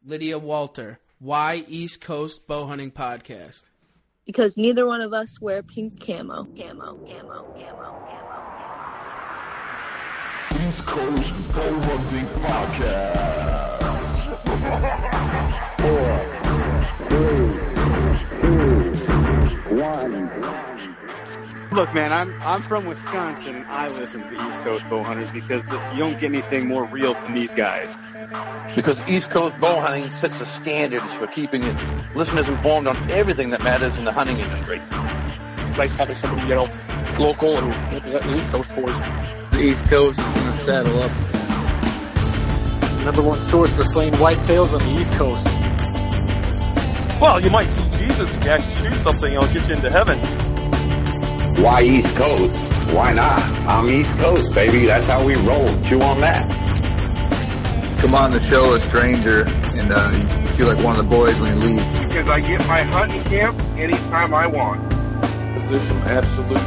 Lydia Walter. Why East Coast Bowhunting Podcast? Because neither one of us wear pink camo. East Coast Bowhunting Podcast. 4, 3, 2, 1. Look, man, I'm from Wisconsin, and I listen to the East Coast Bowhunters because you don't get anything more real than these guys. Because East Coast Bowhunting sets the standards for keeping its listeners informed on everything that matters in the hunting industry. Nice having somebody, local and represent the East Coast boys. The East Coast is going to saddle up. Number one source for slaying whitetails on the East Coast. Well, you might see Jesus if you actually shoot something, it'll get you into heaven. Why East Coast? Why not? I'm East Coast, baby. That's how we roll. Chew on that. Come on the show, a stranger, and you feel like one of the boys when you leave. Because I get my hunting camp anytime I want. There's some absolute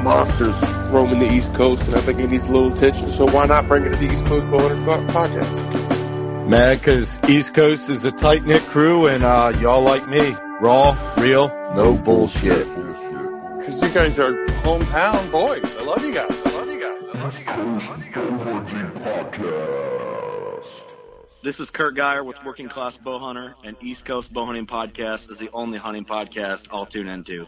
monsters roaming the East Coast, and I think it needs a little attention, so why not bring it to the East Coast Bowhunters Podcast? Man, because East Coast is a tight-knit crew, and y'all like me. Raw, real, no bullshit. Because you guys are hometown boys. I love you guys. This is Kurt Geyer with Working Class Bowhunter, and East Coast Bowhunting Podcast is the only hunting podcast I'll tune into.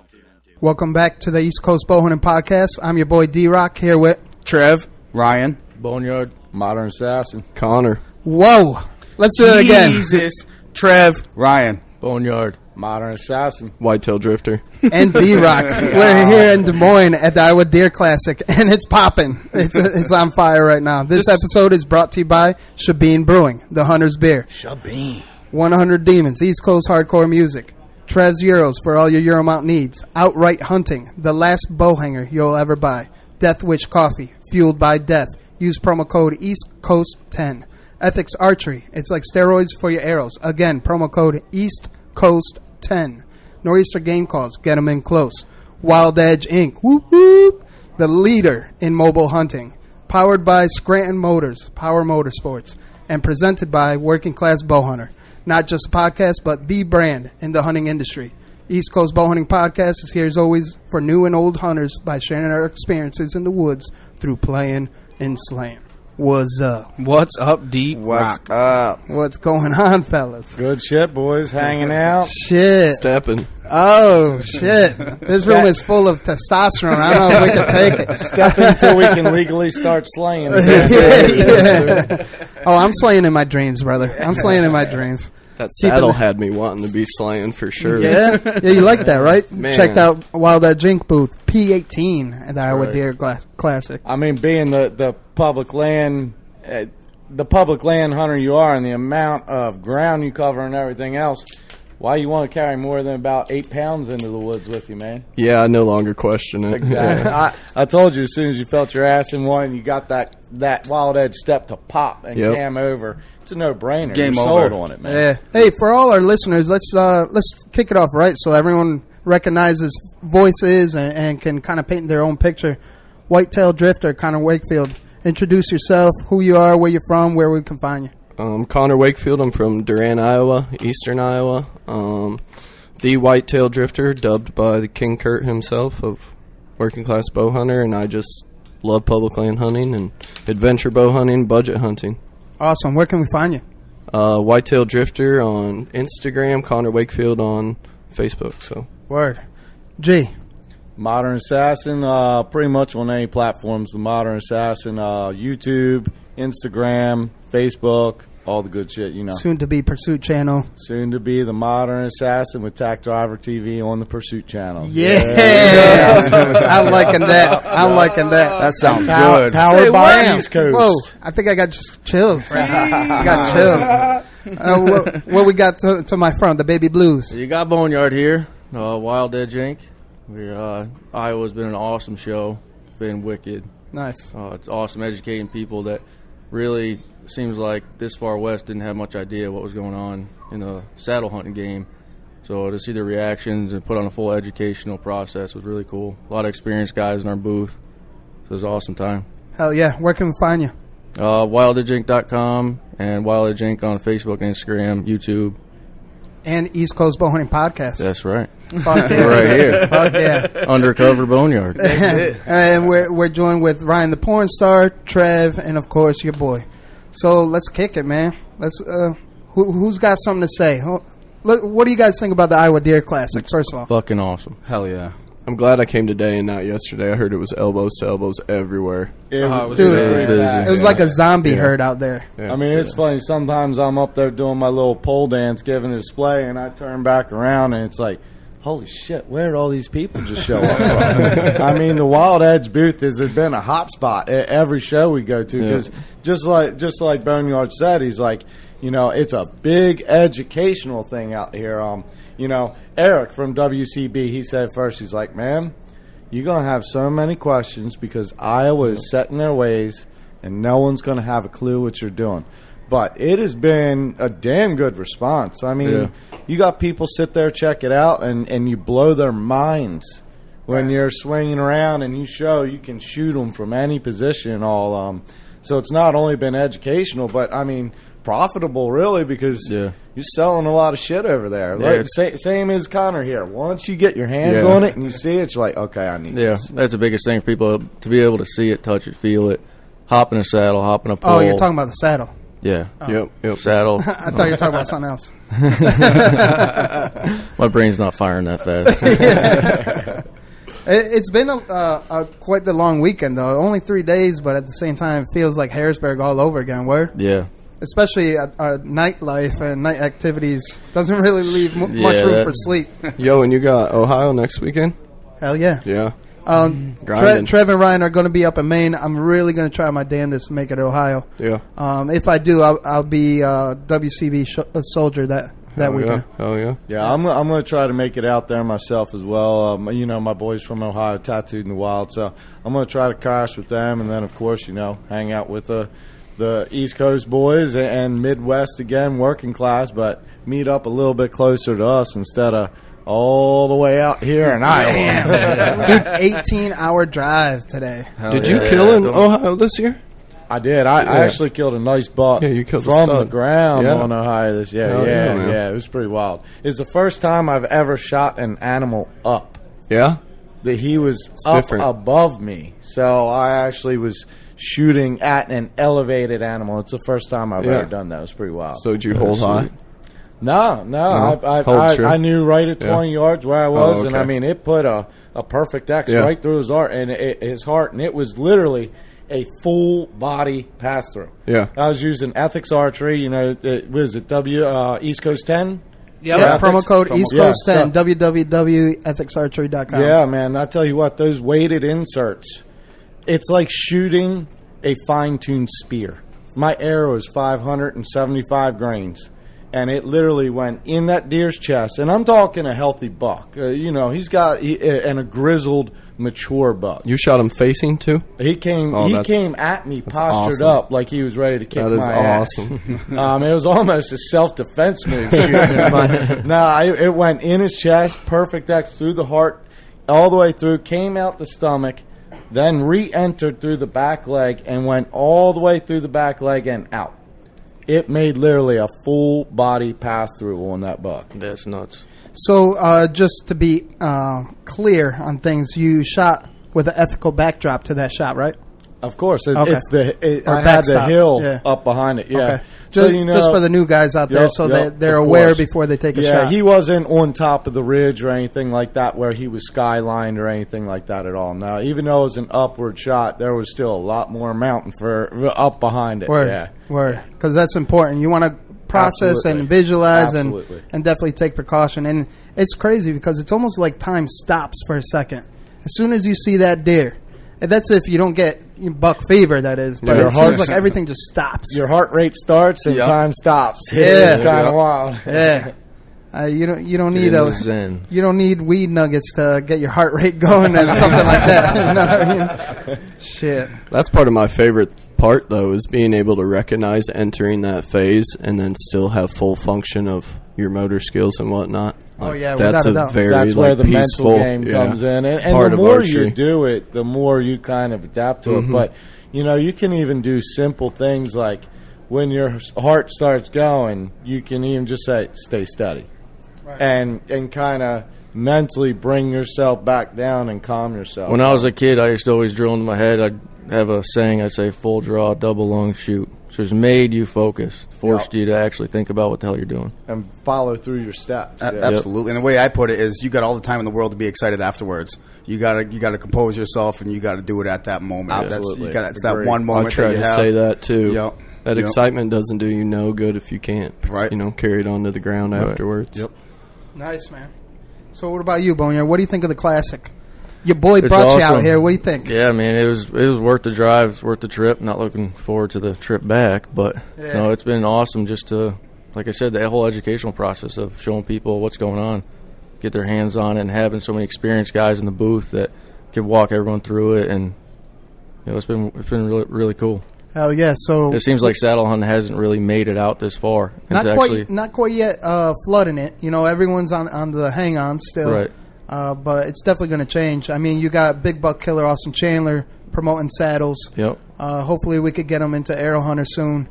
Welcome back to the East Coast Bowhunting Podcast. I'm your boy D-Rock here with Trev, Ryan, Boneyard, Modern Assassin, Connor. Whoa, let's do it again. Jesus, Trev, Ryan, Boneyard, Modern Assassin, WhiteTailDrifter, and D-Rock. We're here in Des Moines at the Iowa Deer Classic, and it's popping. It's on fire right now. This episode is brought to you by Shabeen Brewing, the Hunter's Beer. Shabeen. 100 Demons, East Coast Hardcore Music. Trev's Euros for all your Euromount needs. Outright Hunting, the last bow hanger you'll ever buy. Death Wish Coffee, fueled by death. Use promo code EastCoast10. Ethics Archery, it's like steroids for your arrows. Again, promo code EastCoast10. Nor'easter Game Calls, get them in close. Wild Edge Inc., whoop whoop, the leader in mobile hunting. Powered by Scranton Motors, Power Motorsports. And presented by Working Class Bowhunter. Not just a podcast, but the brand in the hunting industry. East Coast Bowhunting Podcast is here as always for new and old hunters by sharing our experiences in the woods through playing and slaying. What's up? What's up, D-Rock? What's up? What's going on, fellas? Good shit, boys. Hanging out. Shit. Stepping. Oh, shit. This room is full of testosterone. I don't know if we can take it. Stepping until we can legally start slaying. Yeah. Oh, I'm slaying in my dreams, brother. I'm slaying in my dreams. That saddle had me wanting to be slaying for sure. Yeah? Yeah, you like that, right? Man. Checked out Wild Edge Inc. booth, P18 at the Iowa Deer Classic. I mean, being the public land hunter you are, and the amount of ground you cover and everything else, why you want to carry more than about 8 pounds into the woods with you, man? Yeah, I no longer question it. Exactly. Yeah. I told you as soon as you felt your ass in one, you got that Wild Edge step to pop and cam over. It's a no-brainer. Game You're over. sold on it, man. Yeah. Hey, for all our listeners, let's kick it off right so everyone recognizes voices and can kind of paint their own picture. WhiteTailDrifter, Connor Wakefield. Introduce yourself, who you are, where you're from, where we can find you. Connor Wakefield. I'm from Durant, Iowa, eastern Iowa. The WhiteTailDrifter, dubbed by the KingCurt himself of Working Class Bowhunter, and I just love public land hunting and adventure bow hunting, budget hunting. Awesome. Where can we find you? WhiteTailDrifter on Instagram, Connor Wakefield on Facebook. So Word. G. Modern Assassin, pretty much on any platforms. The Modern Assassin, YouTube, Instagram, Facebook, all the good shit, you know. Soon to be Pursuit Channel. Soon to be the Modern Assassin with Tack Driver TV on the Pursuit Channel. Yeah. I'm liking that. That sounds good. Powered by East Coast. Whoa, I think I got just chills. I got chills. What we got to my front? The Baby Blues. You got Boneyard here, Wild Edge Inc. Iowa's been an awesome show. It's been wicked. Nice. It's awesome educating people that really seems like this far west didn't have much idea what was going on in the saddle hunting game. So to see their reactions and put on a full educational process was really cool. A lot of experienced guys in our booth. So it was an awesome time. Hell yeah. Where can we find you? WildEdgeInc.com and Wild Edge Inc. on Facebook, Instagram, YouTube. And East Coast Bowhunting Podcast. That's right. Fuck yeah. We're right here. Fuck yeah. Undercover Boneyard. And we're joined with Ryan the Porn Star, Trev, and of course your boy. So let's kick it, man. Let's. Who's got something to say? What do you guys think about the Iowa Deer Classic? First of all, fucking awesome. Hell yeah. I'm glad I came today and not yesterday. I heard it was elbows to elbows everywhere. It was it was like a zombie herd out there. Yeah. I mean, it's funny. Sometimes I'm up there doing my little pole dance, giving a display, and I turn back around, and it's like, holy shit, where did all these people just show up from? I mean, the Wild Edge booth has been a hot spot at every show we go to, because just like Boneyard said, he's like, you know, it's a big educational thing out here. You know, Eric from WCB, he said first, he's like, man, you're going to have so many questions because Iowa is set in their ways and no one's going to have a clue what you're doing. But it has been a damn good response. I mean, you got people sit there, check it out, and you blow their minds when you're swinging around and you show you can shoot them from any position and all. So it's not only been educational, but, I mean, profitable, really, because you're selling a lot of shit over there. Yeah, like, same as Connor here. Once you get your hands on it and you see it, you're like, okay, I need this. That's the biggest thing for people, to be able to see it, touch it, feel it, hop in a saddle, hop in a pole. Oh, you're talking about the saddle. Yeah. Oh. Yep. Saddle. I thought you were talking about something else. My brain's not firing that fast. It's been quite the long weekend, though. Only 3 days, but at the same time, it feels like Harrisburg all over again. Where? Yeah. Especially our nightlife and night activities doesn't really leave much room for sleep. Yo, and you got Ohio next weekend? Hell yeah. Yeah. Trev and Ryan are going to be up in Maine. I'm really going to try my damnedest to make it to Ohio. Yeah. If I do, I'll be WCB soldier that weekend. Oh yeah. Yeah, I'm going to try to make it out there myself as well. You know, my boys from Ohio, Tattooed in the Wild, so I'm going to try to crash with them, and then of course, you know, hang out with the East Coast boys and Midwest again, working class, but meet up a little bit closer to us instead of all the way out here in Iowa. Dude, 18-hour drive today. Did you kill in Ohio this year? I did. I actually killed a nice buck you killed from the ground on Ohio this year. Yeah, it was pretty wild. It's the first time I've ever shot an animal up. Yeah? That he was up above me. So I actually was shooting at an elevated animal. It's the first time I've ever done that. It was pretty wild. So did you hold high? No. I knew right at 20 yards where I was, and I mean, it put a perfect X right through his heart, and his heart, and it was literally a full body pass through. Yeah, I was using Ethics Archery. You know, was it East Coast 10? Yeah, promo code East Coast 10. www.ethicsarchery.com. Yeah, man. I tell you what, those weighted inserts, it's like shooting a fine-tuned spear. My arrow is 575 grains. And it literally went in that deer's chest. And I'm talking a healthy buck. You know, he's got a grizzled, mature buck. You shot him facing, too? He came at me, postured up like he was ready to kick my ass. That is awesome. It was almost a self-defense move. It went in his chest, perfect X, through the heart, all the way through, came out the stomach, then re-entered through the back leg, and went all the way through the back leg and out. It made literally a full body pass through on that buck. That's nuts. So just to be clear on things, you shot with an ethical backdrop to that shot, right? Of course. I had the hill up behind it. Yeah. Okay. So, you know, just for the new guys out there, they're aware before they take a shot. Yeah, he wasn't on top of the ridge or anything like that where he was skylined or anything like that at all. Now, even though it was an upward shot, there was still a lot more mountain up behind it. Word. Because that's important. You want to process and visualize and definitely take precaution. And it's crazy because it's almost like time stops for a second. As soon as you see that deer, and that's if you don't get buck fever, that is. But it seems like everything just stops. Your heart rate starts and time stops. Yeah, it's kind of wild. Yeah, you don't need you don't need weed nuggets to get your heart rate going and something like that. You know what I mean? Shit. That's part of my favorite part, though, is being able to recognize entering that phase and then still have full function of your motor skills and whatnot. Oh yeah, that's that's where the mental game comes in, and the more you do it, the more you kind of adapt to it. But you know, you can even do simple things like when your heart starts going, you can even just say, stay steady. Right. And kind of mentally bring yourself back down and calm yourself. When I was a kid, I used to always drill into my head. I'd have a saying, I'd say, full draw, double lung, shoot. So it's made you focus, forced you to actually think about what the hell you're doing. And follow through your steps. Absolutely. And the way I put it is you got all the time in the world to be excited afterwards. You gotta compose yourself, and you got to do it at that moment. Absolutely. It's that one moment I try that you to have. say that, too. Yep. That excitement doesn't do you no good if you can't, right? You know, carry it on to the ground afterwards. Yep. Nice, man. So what about you, Boneyard? What do you think of the Classic? Your boy brought you out here. What do you think? Yeah, man, it was worth the drive. It's worth the trip. Not looking forward to the trip back, but no, it's been awesome just to, like I said, the whole educational process of showing people what's going on, get their hands on it, and having so many experienced guys in the booth that can walk everyone through it, and you know, it's been really, really cool. Hell yeah! So it seems like saddle hunting hasn't really made it out this far. Not quite yet flooding it. You know, everyone's on the hang-on still. Right. But it's definitely going to change. I mean, you got big buck killer Austin Chandler promoting saddles. Yep. Hopefully we could get him into arrow hunter soon,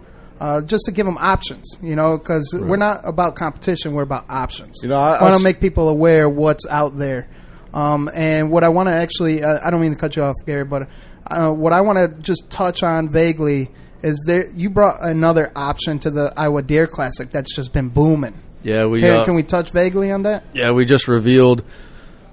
just to give them options. You know, because we're not about competition; we're about options. You know, I want to make people aware what's out there. And what I want to actually, I don't mean to cut you off, Gary, but what I want to just touch on vaguely is you brought another option to the Iowa Deer Classic that's just been booming. Yeah, can we touch vaguely on that? Yeah, we just revealed.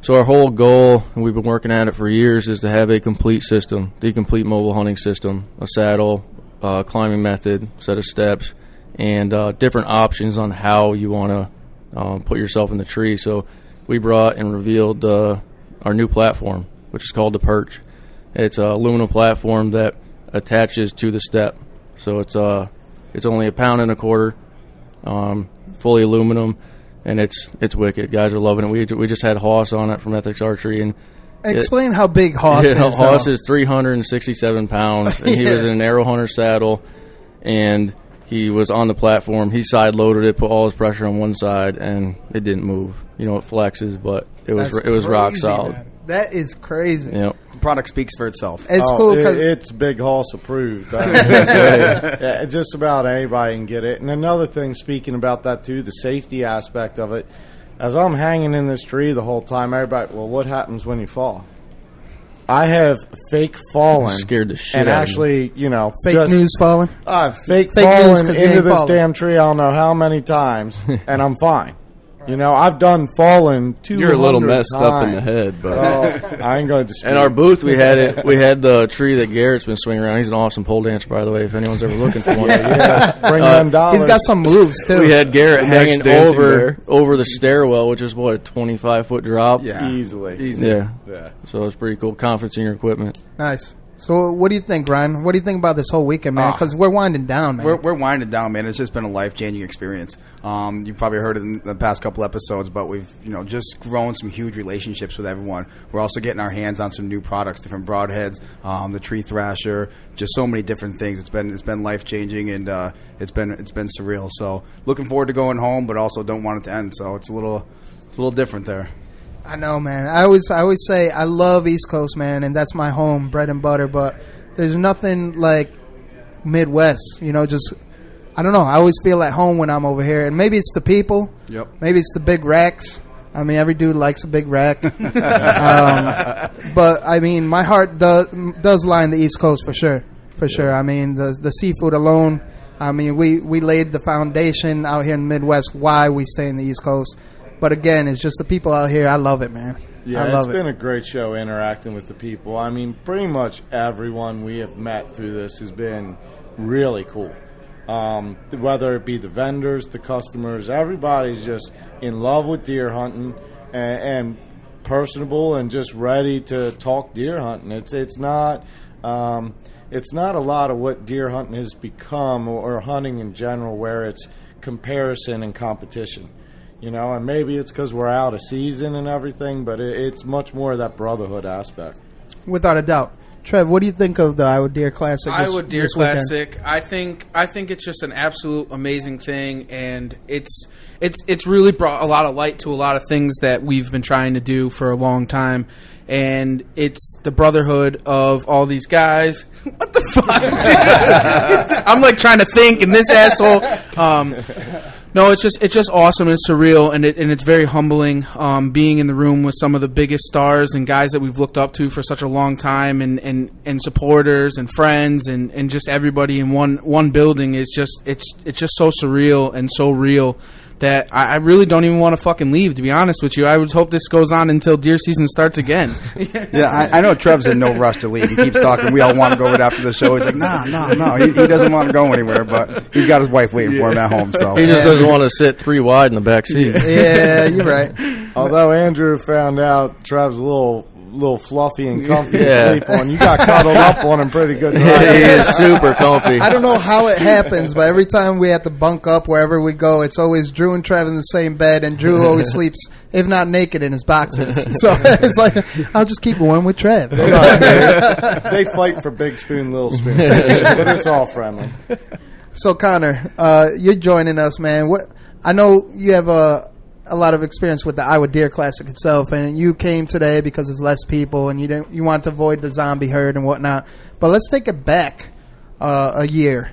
So our whole goal, and we've been working at it for years, is to have a complete system, the complete mobile hunting system, a saddle, climbing method, set of steps, and different options on how you want to put yourself in the tree. So we brought and revealed our new platform, which is called the Perch. It's an aluminum platform that attaches to the step. So it's only 1.25 pounds, fully aluminum. And it's wicked. Guys are loving it. We just had Hoss on it from Ethics Archery, and explain how big Hoss is. Hoss is 367 pounds, and he was in an arrow hunter saddle, and he was on the platform. He side loaded it, put all his pressure on one side, and it didn't move. You know, it flexes, but it was rock solid. Man. That is crazy. Yep. The product speaks for itself. It's cool because it's Big Hoss approved. I mean, just about anybody can get it. And another thing, speaking about that too, the safety aspect of it. As I'm hanging in this tree the whole time, everybody, well, what happens when you fall? I have fake fallen. Scared the shit and out actually, you know, fake news falling. Fake fallen into this damn tree. I don't know how many times, and I'm fine. You know, I've done fallen 200 times. You're a little messed up in the head, but I ain't going to dispute. In our booth, we had the tree that Garrett's been swinging around. He's an awesome pole dancer, by the way, if anyone's ever looking for one. Bring them dollars. He's got some moves, too. We had Garrett hanging over the stairwell, which is, a 25-foot drop? Yeah. Easily. Yeah. So it's pretty cool. Confidence in your equipment. Nice. So what do you think, Ryan? What do you think about this whole weekend, man? Because we're winding down, man. We're winding down, man. It's just been a life-changing experience. You've probably heard it in the past couple episodes, but we've just grown some huge relationships with everyone. We're also getting our hands on some new products, different broadheads, the tree thrasher, just so many different things. It's been life-changing, and it's been surreal. So looking forward to going home, but also don't want it to end. So it's a little different there. I know, man. I always say I love East Coast, man, and that's my home, bread and butter. But there's nothing like Midwest. You know, just I don't know. I always feel at home when I'm over here, and maybe it's the people. Yep. Maybe it's the big racks. I mean, every dude likes a big rack. But I mean, my heart does lie in the East Coast for sure. For sure. I mean, the seafood alone. I mean, we laid the foundation out here in the Midwest. Why we stay in the East Coast. But again, it's just the people out here. I love it, man. Yeah, it's been a great show interacting with the people. I mean, pretty much everyone we have met through this has been really cool. Whether it be the vendors, the customers, everybody's just in love with deer hunting and personable and just ready to talk deer hunting. It's not a lot of what deer hunting has become or hunting in general, where it's comparison and competition. You know, and maybe it's because we're out of season and everything, but it's much more of that brotherhood aspect. Without a doubt. Trev, what do you think of the Iowa Deer Classic? Iowa Deer this weekend? Classic. I think it's just an absolute amazing thing, and it's really brought a lot of light to a lot of things that we've been trying to do for a long time. And it's the brotherhood of all these guys. What the fuck? I'm like trying to think, and this asshole. No, it's just awesome and surreal, and it's very humbling. Being in the room with some of the biggest stars and guys that we've looked up to for such a long time, and supporters and friends and just everybody in one building is just it's just so surreal and so real. That I really don't even want to fucking leave, to be honest with you. I would hope this goes on until deer season starts again. Yeah, I know Trev's in no rush to leave. He keeps talking. We all want to go right after the show. He's like, no. He doesn't want to go anywhere, but he's got his wife waiting for him at home. So he just doesn't want to sit 3 wide in the back seat. Yeah, you're right. Although Andrew found out Trev's a little fluffy and comfy to sleep on. You got cuddled up on him pretty good. He is super comfy. I don't know how it happens, but every time we have to bunk up wherever we go, it's always Drew and Trev in the same bed, and Drew always sleeps, if not naked, in his boxers. So it's like, I'll just keep warm with Trev. They fight for big spoon, little spoon. But it's all friendly. So, Connor, you're joining us, man. I know you have a lot of experience with the Iowa Deer Classic itself, and you came today because there's less people, and you want to avoid the zombie herd and whatnot. But let's take it back a year,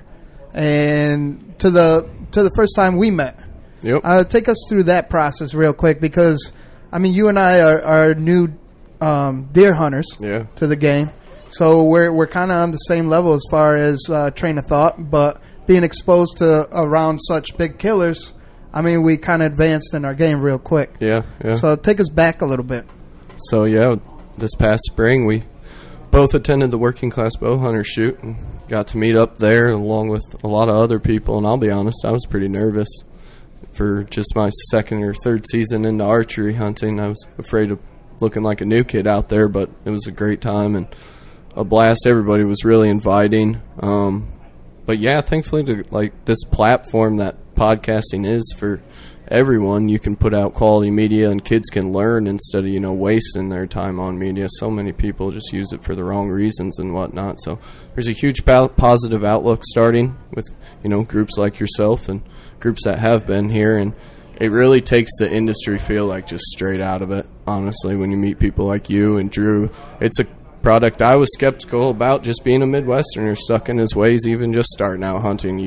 and to the first time we met. Yep. Take us through that process real quick, because I mean, you and I are new deer hunters to the game, so we're kind of on the same level as far as train of thought. But being exposed to around such big killers, I mean, we kind of advanced in our game real quick. Yeah. So take us back a little bit. So, this past spring, we both attended the Working Class Bowhunter shoot and got to meet up there along with a lot of other people. And I'll be honest, I was pretty nervous for just my second or third season into archery hunting. I was afraid of looking like a new kid out there, but it was a great time and a blast. Everybody was really inviting. But, thankfully, to this platform that podcasting is for everyone, you can put out quality media and kids can learn instead of wasting their time on media. So many people just use it for the wrong reasons and whatnot. So there's a huge positive outlook starting with groups like yourself and groups that have been here, and it really takes the industry feel like just straight out of it, honestly, when you meet people like you and Drew. It's a product I was skeptical about, just being a Midwesterner stuck in his ways, even just starting out hunting.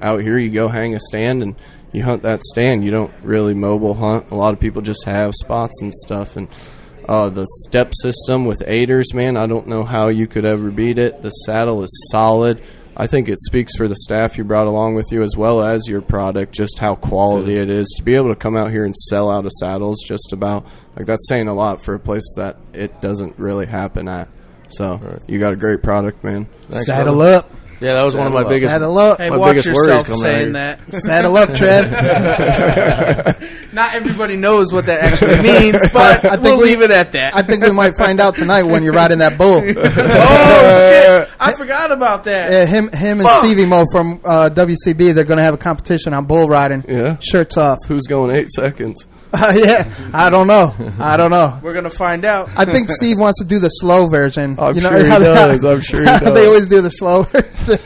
Out here you go hang a stand and you hunt that stand. You don't really mobile hunt. A lot of people just have spots and stuff. And the step system with aiders, man, I don't know how you could ever beat it. The saddle is solid. I think it speaks for the staff you brought along with you as well as your product, just how quality it is. To be able to come out here and sell out of saddles just about, that's saying a lot for a place that it doesn't really happen at. So you got a great product, man. Thanks, Saddle up. Yeah, that was one of my biggest. Saddle up. Hey, my watch biggest yourself worries saying that. Saddle up, Trev. Not everybody knows what that actually means, but I think we'll leave it at that. I think we might find out tonight when you're riding that bull. Oh shit! I forgot about that. Yeah, him and Stevie Mo from WCB, they're going to have a competition on bull riding. Yeah, shirts off. Who's going 8 seconds? Yeah, I don't know. We're going to find out. I think Steve wants to do the slow version. I'm sure he does. I'm sure he does. They always do the slow version.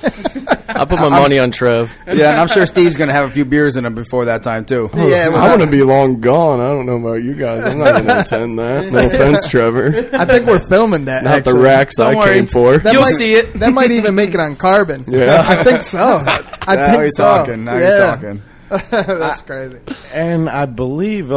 I put my money on Trev. Yeah, and I'm sure Steve's going to have a few beers in him before that time, too. Yeah, I'm going to be long gone. I don't know about you guys. I'm not going to attend that. No offense, Trevor. I think we're filming that. It's not the racks I came for. You'll see it. That might even make it on Carbon. Yeah. I think so. Now you're talking. That's crazy. And I believe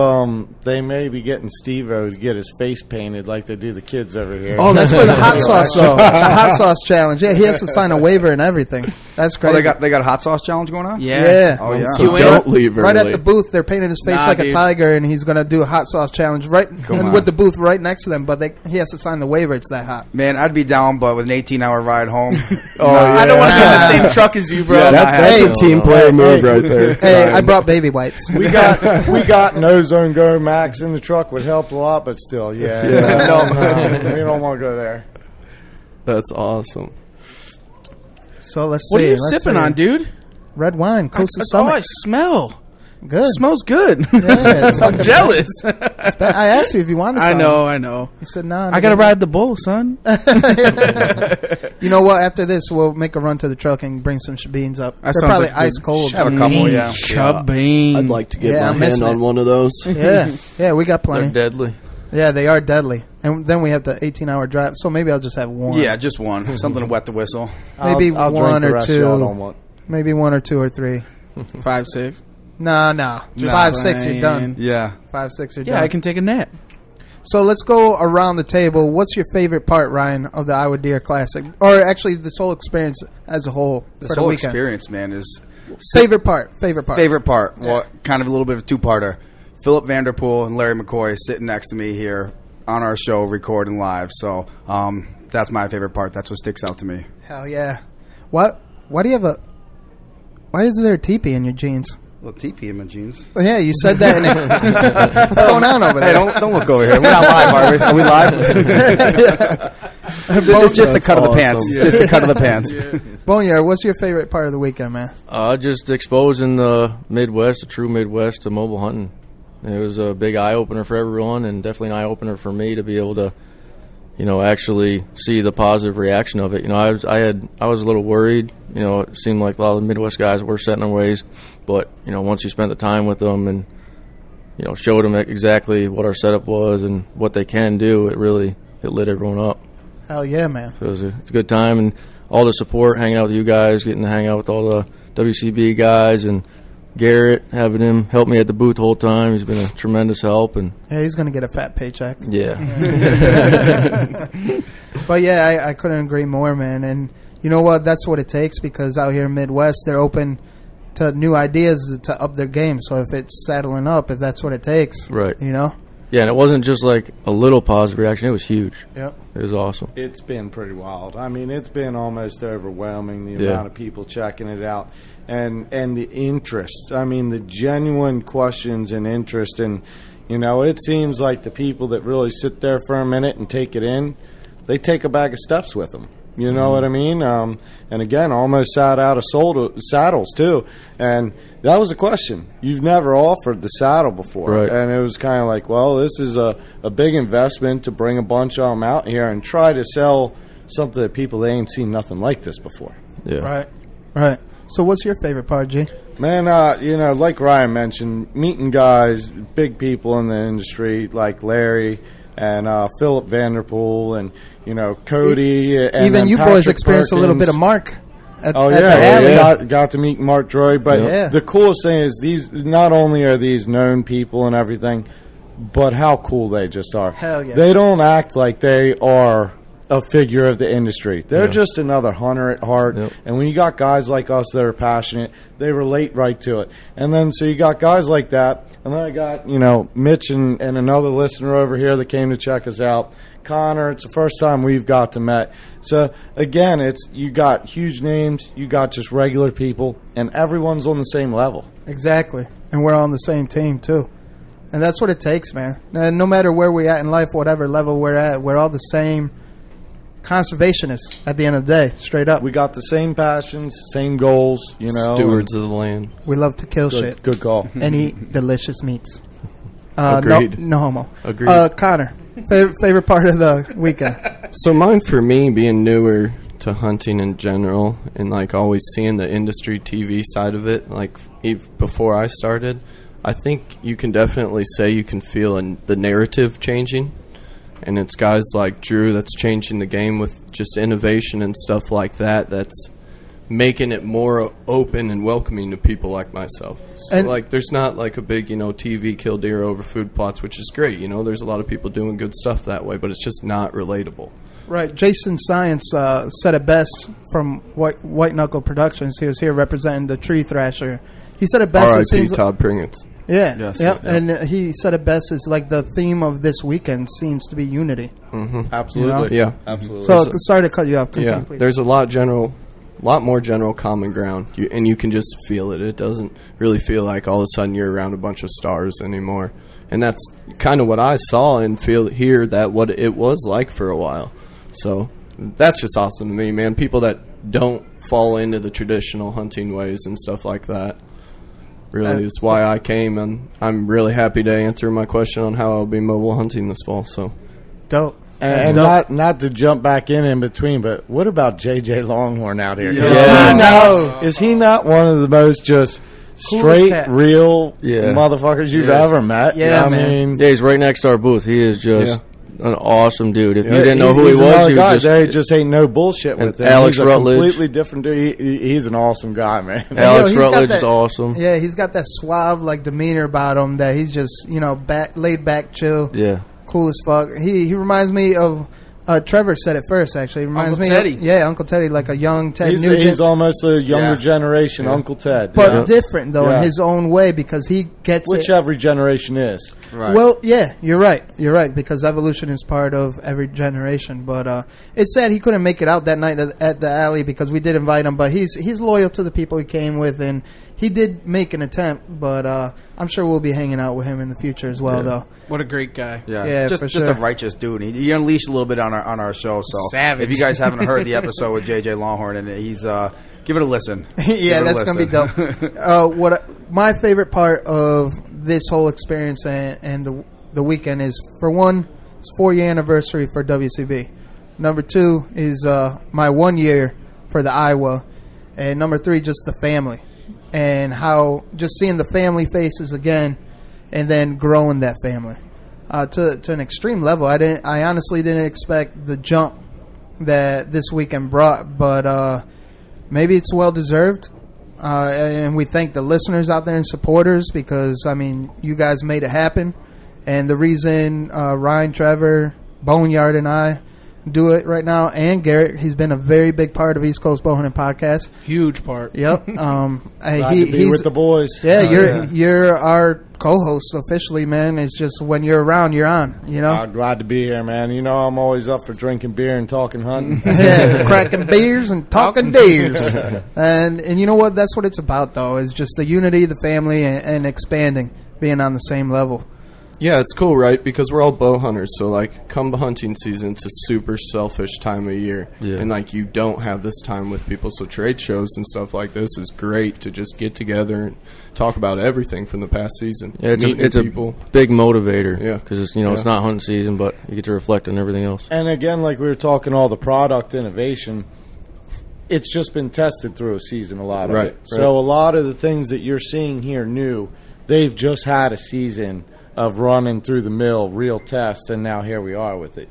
they may be getting Steve-O to get his face painted like they do the kids over here. Oh, that's for the hot sauce, though. The hot sauce challenge. Yeah, he has to sign a waiver and everything. That's crazy. Oh, they got a hot sauce challenge going on? Yeah. Oh, yeah. So don't leave early. Right at the booth, they're painting his face like a tiger, and he's going to do a hot sauce challenge with the booth right next to them, but he has to sign the waiver. It's that hot. Man, I'd be down, but with an 18-hour ride home. I don't want to be in the same truck as you, bro. Yeah, that's a team player move right there. Hey, I brought baby wipes. We got No Zone Go Max in the truck. Would help a lot, but still, no, we don't want to go there. That's awesome. So let's see. What are you sipping on, dude? Red wine, coast of That's stomach. all I smell. Good. It smells good. Yeah, I'm jealous. I asked you if you wanted I some. know. You said, no. I got to ride the bull, son. You know what? After this, we'll make a run to the truck and bring some beans up. That They're probably sounds like ice cold. Have a couple, yeah. Chub bean. I'd like to get I'm my hand missing on it. one of those. Yeah, we got plenty. They're deadly. Yeah, they are deadly. And then we have the 18-hour drive, so maybe I'll just have one. Yeah, just one. Something to wet the whistle. Maybe I'll drink one the or rest, two. y'all don't want. Maybe 1 or 2 or 3. 5, 6. No. 5, 6, you're done. Yeah. 5, 6, you're Yeah, done. I can take a nap. So let's go around the table. What's your favorite part, Ryan, of the Iowa Deer Classic? Or actually, this whole experience as a whole This for the whole weekend. experience, man, is... Favorite part. Favorite part. Yeah. Well, kind of a little bit of a two-parter. Philip Vanderpool and Larry McCoy sitting next to me here on our show, recording live. So that's my favorite part. That's what sticks out to me. Hell yeah. Why do you have a... Why is there a teepee in your jeans? A little teepee in my jeans. Oh, yeah, you said that. What's going on over there? Hey, don't look over here. We're not live, are we? Are we live? It's just the cut of the pants. Yeah. Just the cut of the pants. Yeah. Boneyard, what's your favorite part of the weekend, man? Just exposing the Midwest, the true Midwest, to mobile hunting. It was a big eye-opener for everyone, and definitely an eye-opener for me to be able to, actually see the positive reaction of it. I was a little worried. It seemed like a lot of the Midwest guys were set in their ways, but once you spent the time with them and showed them exactly what our setup was and what they can do, it lit everyone up. Hell yeah, man. So it's a good time, and all the support, hanging out with you guys, getting to hang out with all the WCB guys, and Garrett, having him help me at the booth the whole time. He's been a tremendous help. And yeah, he's going to get a fat paycheck. Yeah. But yeah, I couldn't agree more, man. And you know what? That's what it takes, because out here in Midwest, they're open to new ideas to up their game. So if it's saddling up, if that's what it takes, right? Yeah, and it wasn't just like a little positive reaction. It was huge. Yep. It was awesome. It's been pretty wild. I mean, it's been almost overwhelming, the amount of people checking it out and the interest. I mean, the genuine questions and interest. And, it seems like the people that really sit there for a minute and take it in, they take a bag of steps with them. You know what I mean? And again, almost sat out of saddles, too. And that was a question. You've never offered the saddle before. Right. And it was kind of like, well, this is a big investment to bring a bunch of them out here and try to sell something that people, they ain't seen nothing like this before. Yeah. Right. So what's your favorite part, G? Man, like Ryan mentioned, meeting guys, big people in the industry like Larry and Philip Vanderpool and, Cody. And even you Patrick boys experienced a little bit of Mark. At the alley. Got to meet Mark Droy. But the coolest thing is these. Not only are these known people and everything, but how cool they just are. Hell yeah. They don't act like they are a figure of the industry. They're just another hunter at heart. Yep. And when you got guys like us that are passionate, they relate right to it. And then so you got guys like that. And then I got, Mitch and another listener over here that came to check us out. Connor, it's the first time we've got to met. So again, you got huge names, you got just regular people, and everyone's on the same level. Exactly. And we're on the same team too. And that's what it takes, man. And no matter where we're at in life, whatever level we're at, we're all the same conservationists at the end of the day, straight up. We got the same passions, same goals, Stewards of the land. We love to kill shit. Good call. And eat delicious meats. Agreed. No homo. Agreed. Connor, favorite part of the weekend? So mine, for me, being newer to hunting in general and like always seeing the industry TV side of it, like before I started, I think you can definitely say you can feel the narrative changing. And it's guys like Drew that's changing the game with just innovation and stuff like that, that's making it more open and welcoming to people like myself. So, like, there's not like a big, TV kill deer over food plots, which is great. There's a lot of people doing good stuff that way, but it's just not relatable. Right. Jason Science said it best from White Knuckle Productions. He was here representing the tree thrasher. He said it best. R.I.P. Todd Pringles. Yeah, yes, yep. And he said it best. It's like the theme of this weekend seems to be unity. Mm-hmm. Absolutely. Yeah, absolutely. So sorry to cut you off. Yeah, there's a lot more general common ground, and you can just feel it. It doesn't really feel like all of a sudden you're around a bunch of stars anymore. And that's kind of what I saw and feel here, that what it was like for a while. So that's just awesome to me, man. People that don't fall into the traditional hunting ways and stuff like that. really is why I came, and I'm really happy to answer my question on how I'll be mobile hunting this fall. So dope. And not to jump back in between, but what about JJ Longhorn out here? Is he not one of the most just straight, real motherfuckers you've ever met? Yeah, I man. mean, Yeah, he's right next to our booth. He is just an awesome dude. If you didn't know who he was, he was there just ain't no bullshit with him. Alex He's a Rutledge, completely different dude. He's an awesome guy, man. Alex Rutledge is awesome. Yeah, he's got that suave like demeanor about him that he's just laid back, chill. Yeah. Cool as fuck. He reminds me of Trevor said it first. Actually, he reminds Uncle me Teddy. of Uncle Teddy, like a young Ted. He's almost a younger generation Uncle Ted, but different though in his own way because he gets which every generation is. Right. Well, yeah, you're right because evolution is part of every generation. But it's sad he couldn't make it out that night at the alley because we did invite him. But he's loyal to the people he came with, and he did make an attempt. But I'm sure we'll be hanging out with him in the future as well, though. What a great guy! Yeah, just a righteous dude. He unleashed a little bit on our show. So Savage. if you guys haven't heard the episode with JJ Longhorn, and he's give it a listen. Yeah, that's gonna be dope. My favorite part of this whole experience and the weekend is, for one, it's 4-year anniversary for WCB. Number 2 is my 1 year for the Iowa, and number 3 just the family and how just seeing the family faces again, and then growing that family to an extreme level. I honestly didn't expect the jump that this weekend brought, but maybe it's well deserved. And we thank the listeners out there and supporters because, I mean, you guys made it happen. And the reason Ryan, Trevor, Boneyard, and I do it right now, and Garrett, he's been a very big part of East Coast Bowhunting Podcast. Huge part. Yep. He's with the boys. Yeah, you're our co-host officially, man. It's just when you're around, you're on. I'm glad to be here, man. I'm always up for drinking beer and talking hunting. Yeah, cracking beers and talking deers. And you know what? That's what it's about, though. Is just the unity, the family, and expanding, being on the same level. Yeah, it's cool, right? Because we're all bow hunters, so, like, come hunting season, it's a super selfish time of year. Yeah. And, like, you don't have this time with people, so trade shows and stuff like this is great to just get together and talk about everything from the past season. Yeah, it's a big motivator. Yeah. Because, it's not hunting season, but you get to reflect on everything else. And, again, like we were talking, all the product innovation, it's just been tested through a season, a lot of it. So a lot of the things that you're seeing here new, they've just had a season of running through the mill, real tests, and now here we are with it,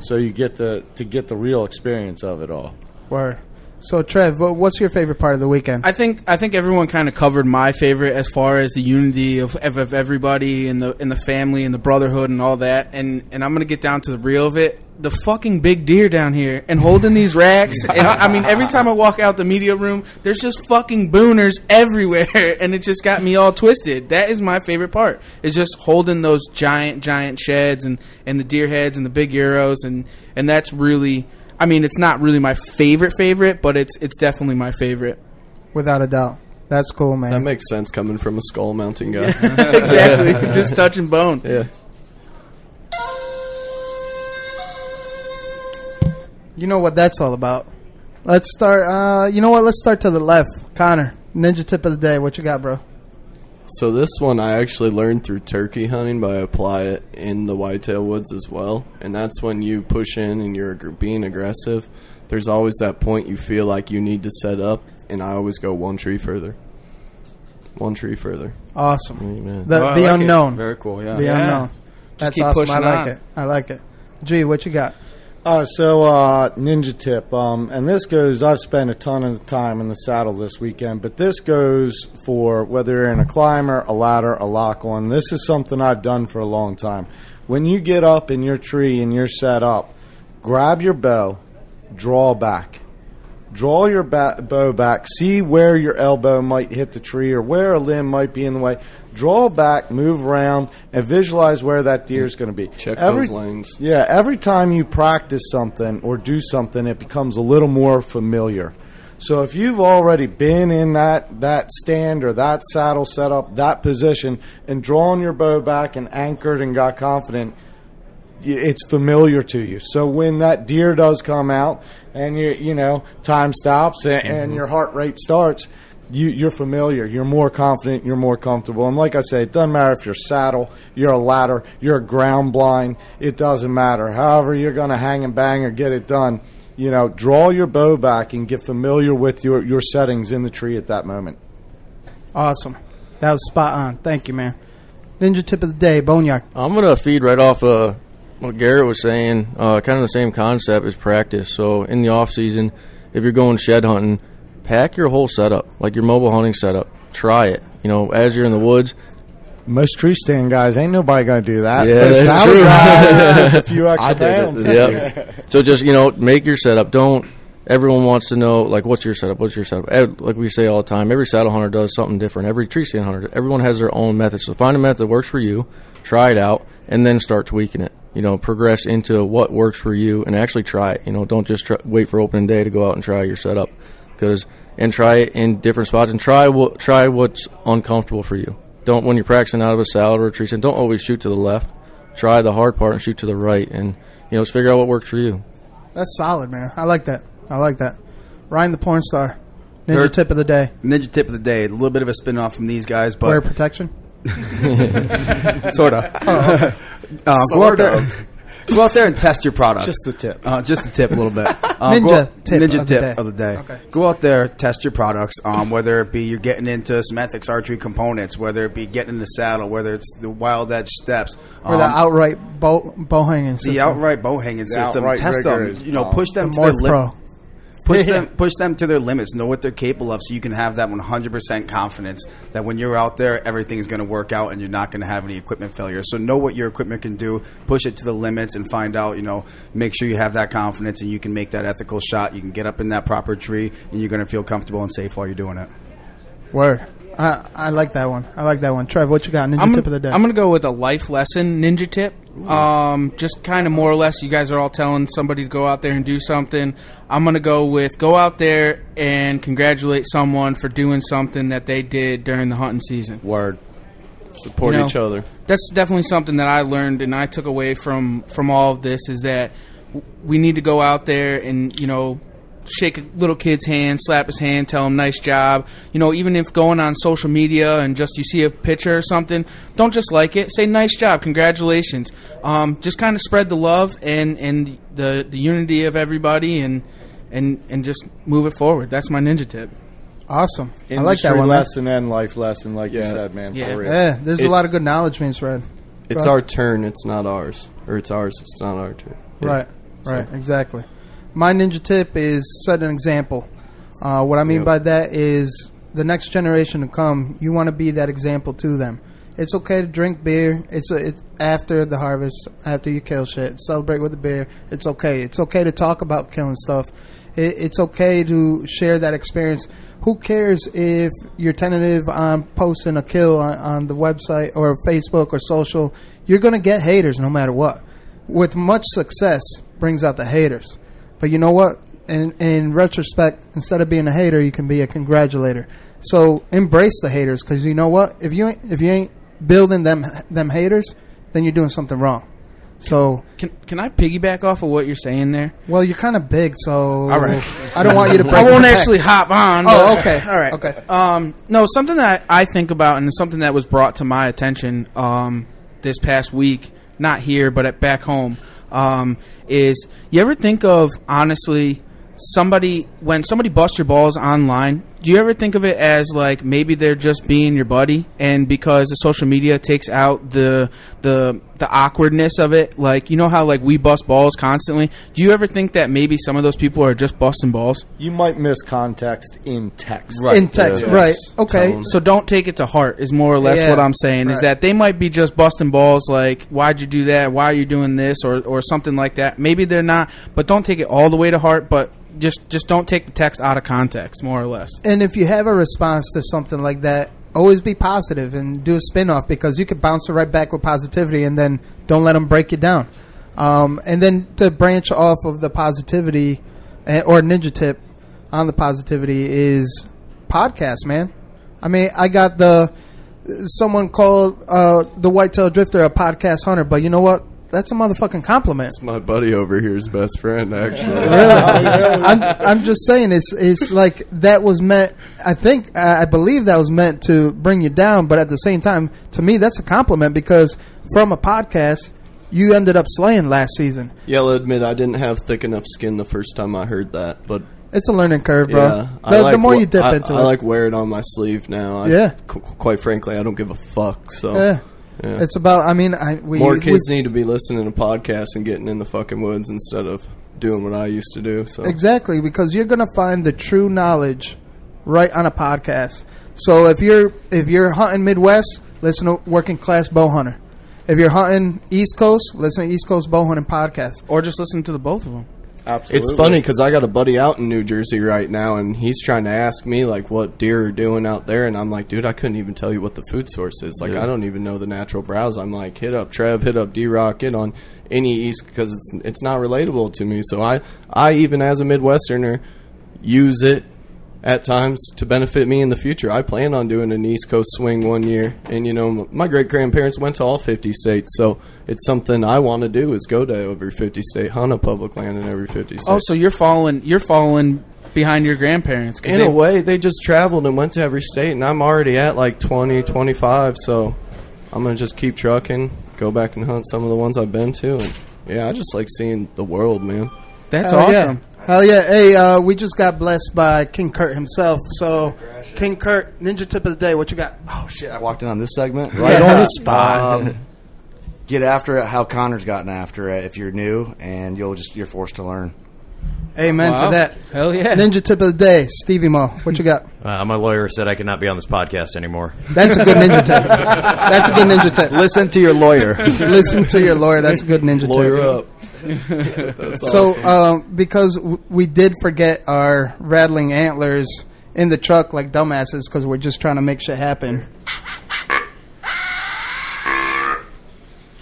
So you get to get the real experience of it all. Word. So Trev, what's your favorite part of the weekend? I think everyone kind of covered my favorite as far as the unity of everybody and the family and the brotherhood and all that. And I'm gonna get down to the real of it. The fucking big deer down here and holding these racks. And I mean, every time I walk out the media room, there's just fucking booners everywhere, and it just got me all twisted. That is my favorite part. Is just holding those giant sheds and the deer heads and the big euros, and that's really. I mean, it's not really my favorite, but it's definitely my favorite. Without a doubt. That's cool, man. That makes sense coming from a skull mounting guy. Exactly. Just touching bone. Yeah. You know what that's all about. Let's start. Let's start to the left. Connor, ninja tip of the day. What you got, bro? So this one I actually learned through turkey hunting, but I apply it in the whitetail woods as well. And that's when you push in and you're being aggressive. There's always that point you feel like you need to set up, and I always go one tree further. One tree further. Awesome. Amen. The unknown. Very cool, yeah. The unknown. That's awesome. I like it. G, what you got? Ninja tip, and this goes, I've spent a ton of time in the saddle this weekend, but this goes for whether you're in a climber, a ladder, a lock-on. This is something I've done for a long time. When you get up in your tree and you're set up, grab your bow, draw back. Draw your bow back, see where your elbow might hit the tree or where a limb might be in the way. Draw back, move around, and visualize where that deer is going to be. Check those lanes. Yeah, every time you practice something or do something, it becomes a little more familiar. So if you've already been in that stand or that saddle setup, that position, and drawn your bow back and anchored and got confident, it's familiar to you. So when that deer does come out and time stops and your heart rate starts, you're familiar, you're more confident, you're more comfortable. And like I say, it doesn't matter if you're saddle, you're a ladder, you're a ground blind. It doesn't matter. However you're going to hang and bang or get it done, you know, draw your bow back and get familiar with your settings in the tree at that moment. Awesome. That was spot on. Thank you, man. Ninja tip of the day, Boneyard. I'm going to feed right off what Garrett was saying, kind of the same concept as practice. So in the off season, if you're going shed hunting, pack your whole setup, like your mobile hunting setup. Try it. You know, as you're in the woods. Most tree stand guys, ain't nobody going to do that. Yeah, that's true. Guys, just a few extra pounds. Yeah. So just, you know, make your setup. Everyone wants to know, like, what's your setup? What's your setup? Like we say all the time, every saddle hunter does something different. Every tree stand hunter, everyone has their own method. So find a method that works for you, try it out, and then start tweaking it. You know, progress into what works for you and actually try it. You know, don't just wait for opening day to go out and try your setup. And try it in different spots and try what's uncomfortable for you. Don't, when you're practicing out of a saddle or a tree stand, don't always shoot to the left. Try the hard part and shoot to the right, and you know, just figure out what works for you. That's solid, man. I like that. Ryan the porn star. Ninja tip of the day. Ninja tip of the day. A little bit of a spin-off from these guys, but wear protection. Sort of. Go out there and test your product. Just the tip. Just the tip a little bit. Ninja tip of the day. Okay. Go out there, test your products, whether it be you're getting into some ethics archery components, whether it be getting in the saddle, whether it's the wild edge steps. Or the outright bow hanging system. The outright bow hanging system. Test them. You know, push them to their limit. Push them to their limits. Know what they're capable of, so you can have that 100% confidence that when you're out there, everything's going to work out, and you're not going to have any equipment failure. So know what your equipment can do. Push it to the limits, and find out. You know, make sure you have that confidence, and you can make that ethical shot. You can get up in that proper tree, and you're going to feel comfortable and safe while you're doing it. Word. I like that one. Trev, what you got? Ninja tip of the day. I'm going to go with a life lesson ninja tip. Just kind of more or less, you guys are all telling somebody to go out there and do something. I'm going to go out there and congratulate someone for doing something that they did during the hunting season. Word. Support each other. That's definitely something that I learned and I took away from all of this, is that we need to go out there and, you know, shake a little kid's hand, slap his hand, tell him nice job. You know, even if going on social media and just you see a picture or something, don't just like it. Say nice job, congratulations. Just kind of spread the love and the unity of everybody and just move it forward. That's my ninja tip. Awesome. Industry I like that one. lesson and life lesson, like you said, man. Yeah, there's a lot of good knowledge being spread. It's our turn, it's not ours. Or it's ours, it's not our turn. Yeah. Right, exactly. My ninja tip is set an example. What I mean by that is the next generation to come, you want to be that example to them. It's okay to drink beer. It's after the harvest, after you kill shit. Celebrate with a beer. It's okay. It's okay to talk about killing stuff. It's okay to share that experience. Who cares if you're tentative on posting a kill on the website or Facebook or social? You're going to get haters no matter what. With much success brings out the haters. But you know what? In retrospect, instead of being a hater, you can be a congratulator. So embrace the haters, because you know what? If you ain't building them haters, then you're doing something wrong. So can I piggyback off of what you're saying there? Well, you're kind of big, so all right. I don't want you to break. I won't actually hop on. Oh, okay. All right. Okay. No, something that I think about, and something that was brought to my attention this past week, not here but back home. Is you ever think of, honestly, when somebody busts your balls online, do you ever think of it as like maybe they're just being your buddy, and because the social media takes out the awkwardness of it, like, you know how like we bust balls constantly? Do you ever think that maybe some of those people are just busting balls? You might miss context in text. Right. In text, right. Okay. So don't take it to heart is more or less what I'm saying, is that they might be just busting balls like, why'd you do that? Why are you doing this? Or something like that. Maybe they're not, but don't take it all the way to heart, but just don't take the text out of context, more or less. And if you have a response to something like that, always be positive and do a spin-off, because you can bounce it right back with positivity, and then don't let them break you down. And then to branch off of the positivity, or ninja tip on the positivity, is podcast, man. I mean, I got someone called the WhiteTailDrifter a podcast hunter, but you know what? that's a motherfucking compliment. It's my buddy over here's best friend, actually. Really? I'm just saying it's like that was meant. I believe that was meant to bring you down, but at the same time, to me, that's a compliment because from a podcast, you ended up slaying last season. Yeah, I'll admit I didn't have thick enough skin the first time I heard that, but it's a learning curve, bro. Yeah, the more you dip into it. I like wear it on my sleeve now. Quite frankly, I don't give a fuck. So yeah. It's about. I mean, more kids need to be listening to podcasts and getting in the fucking woods instead of doing what I used to do. So exactly, because you're gonna find the true knowledge right on a podcast. So if you're hunting Midwest, listen to Working Class Bowhunter. If you're hunting East Coast, listen to East Coast Bowhunting podcast, or just listen to the both of them. Absolutely. It's funny because I got a buddy out in New Jersey right now, and he's trying to ask me like what deer are doing out there, and I'm like, dude, I couldn't even tell you what the food source is. Like, I don't even know the natural browse. I'm like, hit up Trev, hit up D-Rock, get on any East because it's not relatable to me. So I even as a Midwesterner use it at times to benefit me in the future. I plan on doing an East Coast swing one year, and you know my great grandparents went to all 50 states, so it's something I want to do is go to every 50 state, hunt a public land in every 50 states. Oh, so you're following behind your grandparents? In a way, they just traveled and went to every state, and I'm already at like 20, 25, so I'm gonna just keep trucking, go back and hunt some of the ones I've been to, and yeah, I just like seeing the world, man. That's awesome. Yeah. Hell yeah. Hey, we just got blessed by KingCurt himself. So, KingCurt, Ninja Tip of the Day, what you got? Oh, shit, I walked in on this segment. Right on the spot. Get after it how Connor's gotten after it if you're new, and you're forced to learn. Amen to that. Hell yeah. Ninja Tip of the Day, Stevie Mo, what you got? My lawyer said I could not be on this podcast anymore. That's a good ninja tip. That's a good ninja tip. Listen to your lawyer. Listen to your lawyer. That's a good ninja Lawyer tip. up. So, awesome. Because we did forget our rattling antlers in the truck like dumbasses because we're just trying to make shit happen.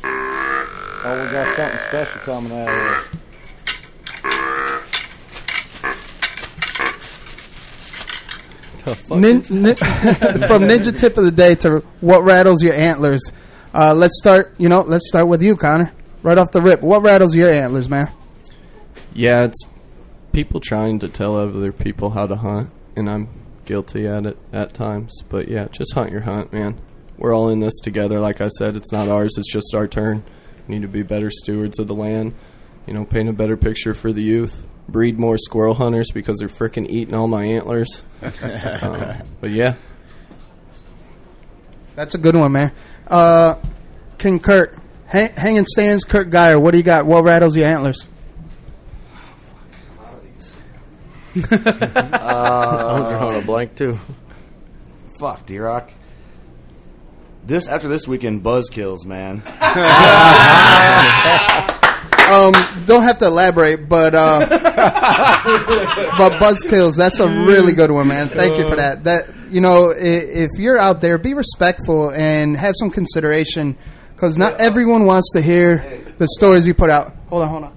Oh, we got something special coming out of here. From Ninja Tip of the Day to what rattles your antlers. Let's start with you, Connor. Right off the rip, what rattles your antlers, man? Yeah, it's people trying to tell other people how to hunt, and I'm guilty at it at times. But yeah, just hunt your hunt, man. We're all in this together. Like I said, it's not ours, it's just our turn. We need to be better stewards of the land, paint a better picture for the youth. Breed more squirrel hunters because they're freaking eating all my antlers. But yeah. That's a good one, man. KingCurt. Hanging stands, Kurt Geyer. What do you got? What rattles your antlers? A lot of these. I'm drawing a blank too. Fuck, D-Rock. After this weekend, buzzkills, man. Don't have to elaborate, but buzzkills. That's a really good one, man. Thank you for that. If you're out there, be respectful and have some consideration. Because not everyone wants to hear the stories you put out. Hold on.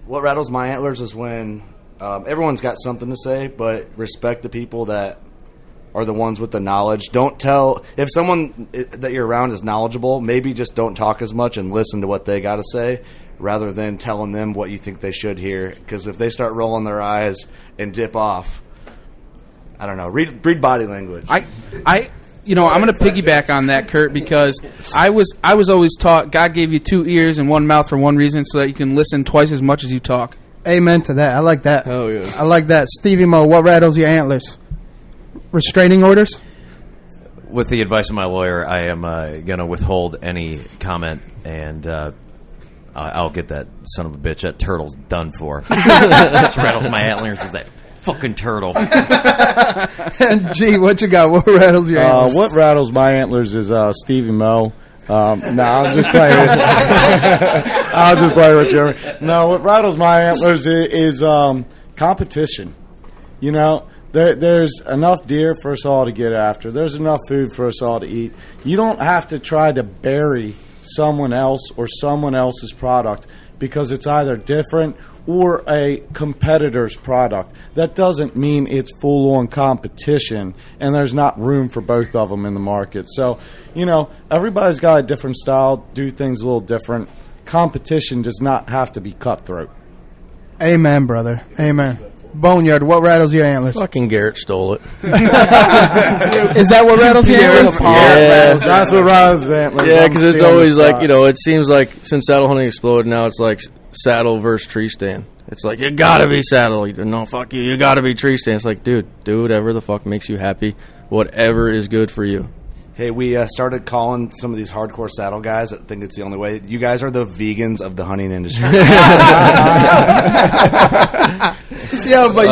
What rattles my antlers is when everyone's got something to say, but respect the people that are the ones with the knowledge. Don't tell if someone that you're around is knowledgeable, maybe just don't talk as much and listen to what they got to say rather than telling them what you think they should hear. Because if they start rolling their eyes and dip off, I don't know. Read body language. I'm going to piggyback on that, Kurt, because I was always taught God gave you 2 ears and 1 mouth for one reason, so that you can listen twice as much as you talk. Amen to that. I like that. Hell yeah. I like that. Stevie Mo, what rattles your antlers? Restraining orders? With the advice of my lawyer, I am going to withhold any comment, and I'll get that son of a bitch, that turtle's done for. What rattles my antlers is that fucking turtle. And G, what you got? What rattles your antlers? What rattles my antlers is Stevie Mo. I'm just playing with you. I'll just play with you. No, what rattles my antlers is competition. There's enough deer for us all to get after. There's enough food for us all to eat. You don't have to try to bury someone else or someone else's product because it's either different or a competitor's product. That doesn't mean it's full-on competition, and there's not room for both of them in the market. So, everybody's got a different style, do things a little different. competition does not have to be cutthroat. Amen, brother. Amen. Boneyard, what rattles your antlers? Fucking Garrett stole it. Is that what rattles your antlers? Yeah. That's what rattles his antlers. Yeah, because it's always like, it seems like since saddle hunting exploded, now it's like saddle versus tree stand. It's like, you gotta be saddle. No, fuck you. You gotta be tree stand. It's like, dude, do whatever the fuck makes you happy. Whatever is good for you. Hey, we started calling some of these hardcore saddle guys. I think it's the only way. You guys are the vegans of the hunting industry. Yeah, but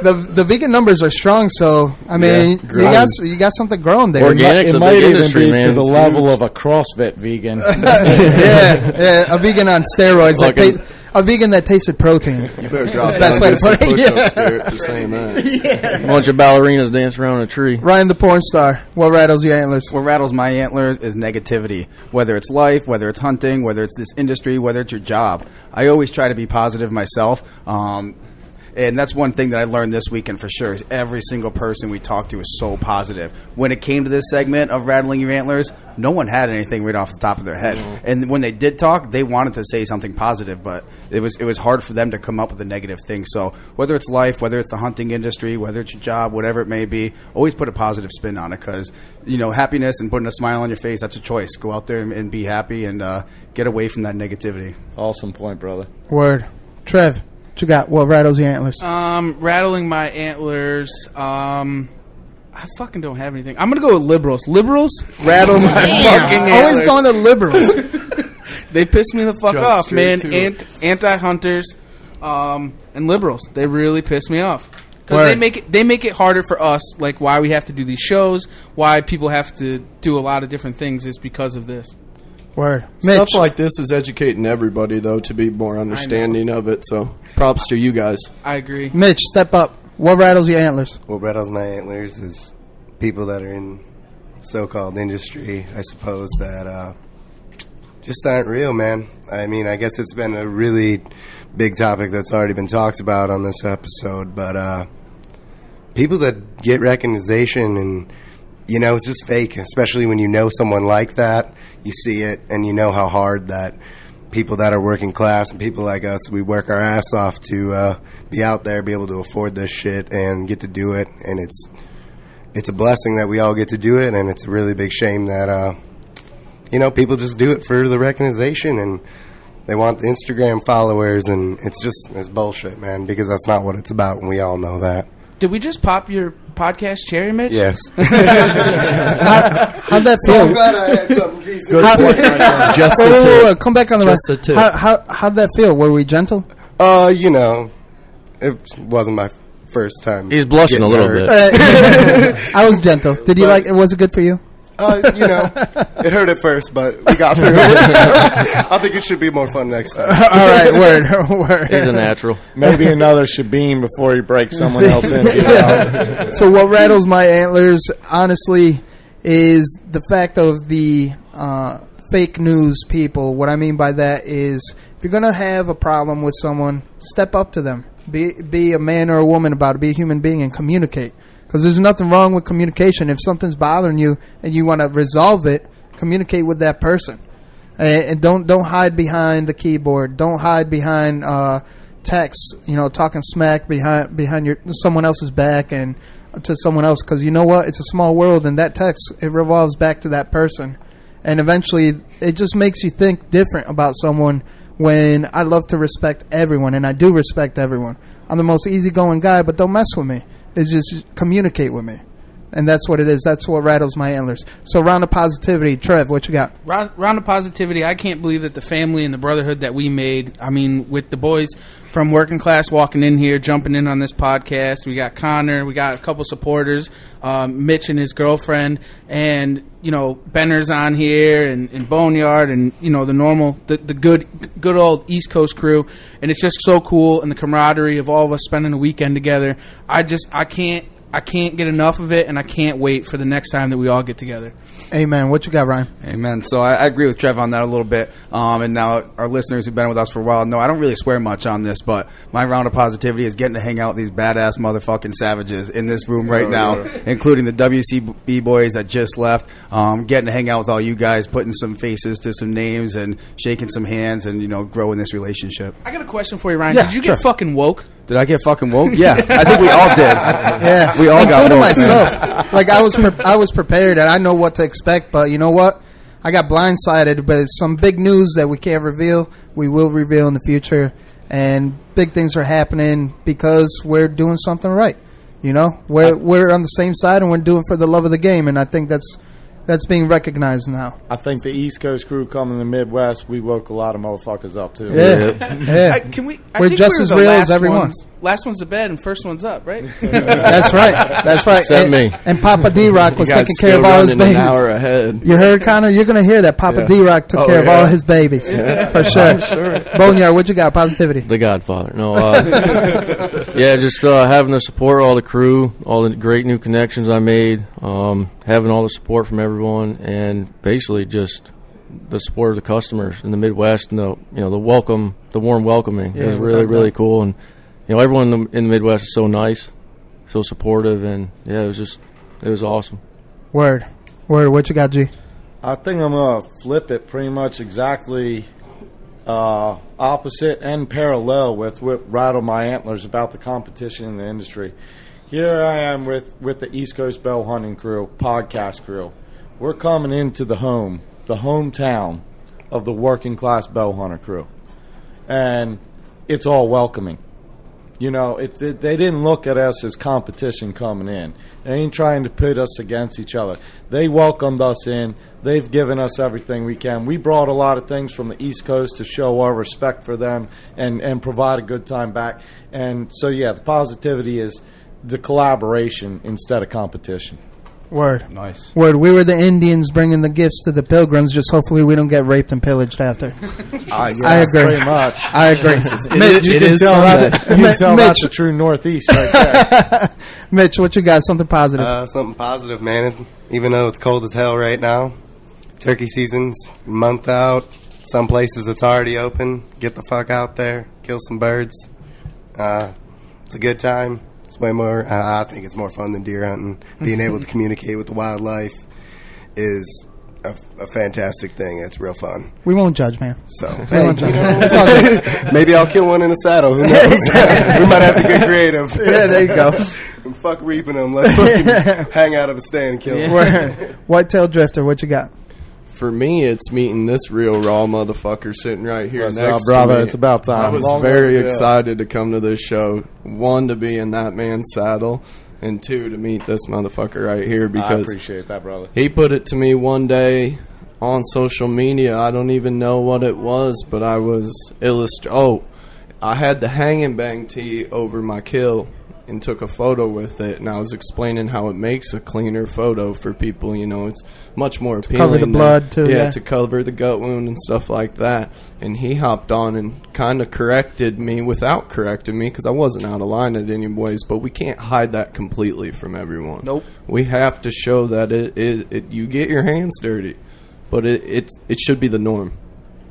the vegan numbers are strong. So I mean, you got something growing there. Organics, it might even industry, be man. to the level of a CrossFit vegan. yeah, a vegan on steroids. A vegan that tasted protein. You better drop That's down way to put it. push-ups, Garrett, just saying that. A bunch of ballerinas dance around a tree. Ryan the porn star. What rattles your antlers? What rattles my antlers is negativity. Whether it's life, whether it's hunting, whether it's this industry, whether it's your job. I always try to be positive myself. And that's one thing that I learned this weekend for sure is every single person we talked to is so positive. When it came to this segment of rattling your antlers, no one had anything right off the top of their head. And when they did talk, they wanted to say something positive, but it was hard for them to come up with a negative thing. So whether it's life, whether it's the hunting industry, whether it's your job, whatever it may be, always put a positive spin on it because, happiness and putting a smile on your face, that's a choice. Go out there and be happy and get away from that negativity. Awesome point, brother. Word. Trev. What you got? What rattles your antlers? Rattling my antlers. I fucking don't have anything. I'm gonna go with liberals. Liberals rattle my fucking antlers. Always going to liberals. They piss me the fuck Jump off, man. straight Anti-hunters, and liberals. They really piss me off because they make it harder for us. Like why we have to do these shows, why people have to do a lot of different things is because of this. Word. Stuff like this is educating everybody, though, to be more understanding of it. So, props to you guys. I agree. Mitch, step up. What rattles your antlers? What rattles my antlers is people that are in so-called industry, I suppose, that just aren't real, man. I mean, I guess it's been a really big topic that's already been talked about on this episode, but people that get recognition and it's just fake, especially when you know someone like that. You see it, and you know how hard that people that are working class and people like us, we work our ass off to be out there, be able to afford this shit, and get to do it. And it's a blessing that we all get to do it, and it's a really big shame that people just do it for the recognition, and they want the Instagram followers, and it's bullshit, man, because that's not what it's about, and we all know that. Did we just pop your podcast cherry, Mitch? Yes. How'd that feel? So I'm glad I had something decent. Good point. Just a tip. Come back on the Just a tip. How'd that feel? Were we gentle? It wasn't my first time. He's blushing a little bit. I was gentle. Did you like it? Was it good for you? It hurt at first, but we got through it. I think it should be more fun next time. All right, word. He's a natural. Maybe another Shabim before he breaks someone else in. So what rattles my antlers, honestly, is the fact of the fake news people. What I mean by that is if you're going to have a problem with someone, step up to them. Be a man or a woman about it. Be a human being and communicate. Because there's nothing wrong with communication. If something's bothering you and you want to resolve it, communicate with that person. And don't hide behind the keyboard. Don't hide behind text. Talking smack behind someone else's back and to someone else. Because you know what? It's a small world, and that text, it revolves back to that person. And eventually, it just makes you think different about someone. When I love to respect everyone, and I do respect everyone. I'm the most easygoing guy, but don't mess with me. It's just communicate with me. And that's what it is. That's what rattles my antlers. So round of positivity. Trev, what you got? Round of positivity. I can't believe that the family and the brotherhood that we made, with the boys from working class walking in here, jumping in on this podcast. We got Connor. We got a couple supporters, Mitch and his girlfriend, and, Benner's on here, and Boneyard, and, the normal, the good old East Coast crew. And it's just so cool, and the camaraderie of all of us spending a weekend together. I I can't get enough of it, and I can't wait for the next time that we all get together. Amen. What you got, Ryan? Amen. So I agree with Trev on that a little bit. And now our listeners who've been with us for a while know I don't really swear much on this, but my round of positivity is getting to hang out with these badass motherfucking savages in this room right now, including the WCB boys that just left. Getting to hang out with all you guys, putting some faces to some names and shaking some hands and, you know, growing this relationship. I got a question for you, Ryan. Yeah, Did you get fucking woke? Did I get fucking woke? Yeah, I think we all did. Yeah, we all got woke. myself. Like I was prepared and I know what to expect, but you know what? I got blindsided. But some big news that we can't reveal, we will reveal in the future, and big things are happening because we're doing something right. You know, we're on the same side and we're doing it for the love of the game, and I think that's being recognized now. I think the East Coast crew coming in the Midwest, we woke a lot of motherfuckers up too. Yeah. We're just as real as everyone. Last one's to bed and first one's up, right? That's right. Except me. And Papa D-Rock was taking care of all his babies. An hour ahead. You heard, Connor? You're going to hear that Papa D-Rock took care of all his babies. For sure. I'm sure. Boneyard, what you got? Positivity. The Godfather. No, just having the support of all the crew, all the great new connections I made, having all the support from everyone, and basically just the support of the customers in the Midwest, and the welcome, the warm welcoming is really, really cool. And everyone in the Midwest is so nice, so supportive, and it was awesome. Word. What you got, G? I think I'm going to flip it pretty much exactly opposite and parallel with what rattled my antlers about the competition in the industry. Here I am with the East Coast Bowhunting crew, podcast crew. We're coming into the hometown of the working class bowhunter crew. And it's all welcoming. You know, they didn't look at us as competition coming in. They ain't trying to pit us against each other. They welcomed us in. They've given us everything we can. We brought a lot of things from the East Coast to show our respect for them and provide a good time back. And so, the positivity is the collaboration instead of competition. Word. Nice. Word. We were the Indians bringing the gifts to the pilgrims. Just hopefully we don't get raped and pillaged after. I agree. Pretty much. I agree. Mitch, you can tell that's the true Northeast right there. Mitch, what you got? Something positive. Something positive, man. Even though it's cold as hell right now, turkey season's a month out. Some places it's already open. Get the fuck out there. Kill some birds. It's a good time. It's way more. I think it's more fun than deer hunting. Being able to communicate with the wildlife is a fantastic thing. It's real fun. We won't judge, man. So we won't judge. It's all good. Maybe I'll kill one in a saddle. Who knows? We might have to get creative. Yeah, there you go. And fuck reaping them. Let's fucking hang out of a stand and kill them. WhiteTailDrifter, what you got? For me, it's meeting this real raw motherfucker sitting right here What's next up, brother? to me. It's about time. I was very excited to come to this show. One, to be in that man's saddle, and two, to meet this motherfucker right here because I appreciate that, brother. He put it to me one day on social media. I don't even know what it was, but I was I had the hang and bang tee over my kill and took a photo with it, and I was explaining how it makes a cleaner photo for people. It's much more appealing. Cover the blood, too. Yeah, to cover the gut wound and stuff like that. And he hopped on and kind of corrected me without correcting me because I wasn't out of line at any ways, but we can't hide that completely from everyone. Nope. We have to show that you get your hands dirty, but it should be the norm.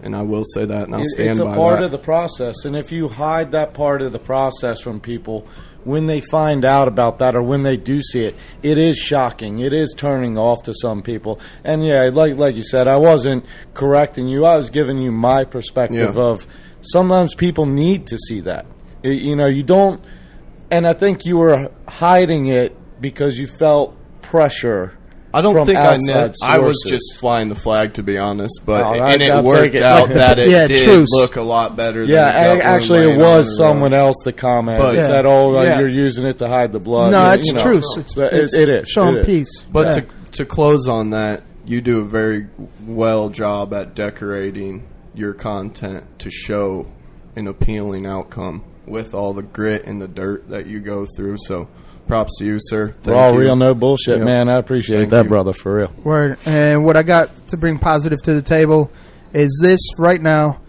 And I will say that, and I'll stand by that. It's a part of the process, and if you hide that part of the process from people, when they find out about that or when they do see it, it is shocking. It is turning off to some people. And, like you said, I wasn't correcting you. I was giving you my perspective of sometimes people need to see that. You don't – and I think you were hiding it because you felt pressure. I don't think I was just flying the flag, to be honest, but it worked out that it did look a lot better. Actually, it was someone else that commented said, "You're using it to hide the blood." No, it's truth. It is showing peace. But to close on that, you do a very well job at decorating your content to show an appealing outcome with all the grit and the dirt that you go through. So. Props to you, sir. We're all real, no bullshit, man. I appreciate that, brother, for real. Word. And what I got to bring positive to the table is this right now,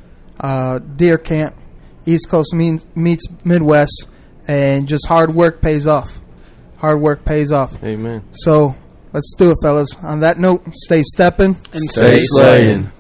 Deercamp, East Coast meets Midwest, and just hard work pays off. Hard work pays off. Amen. So let's do it, fellas. On that note, stay stepping and stay slaying.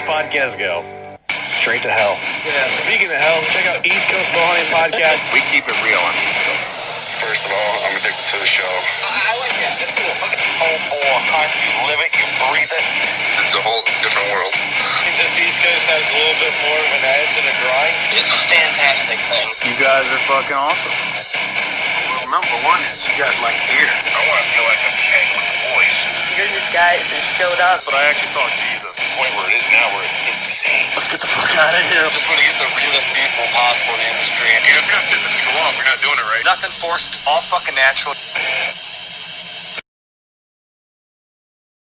Podcast go straight to hell. Yeah, speaking of hell, check out East Coast Bowhunting Podcast. We keep it real on the East Coast. First of all, I'm addicted to the show. I like that. Heart, you live it, you breathe it. It's a whole different world. Just East Coast has a little bit more of an edge and a grind. It's a fantastic thing. You guys are fucking awesome. Well, number one is you guys like beer. I want to feel like I'm hanging with the boys. You're the guys that showed up. But I actually saw Jesus. Point where it is now, where it's insane. Let's get the fuck out of here. Just want to get the realest people possible in the industry. And it's going to piss people off. We're not doing it right. Nothing forced. All fucking natural.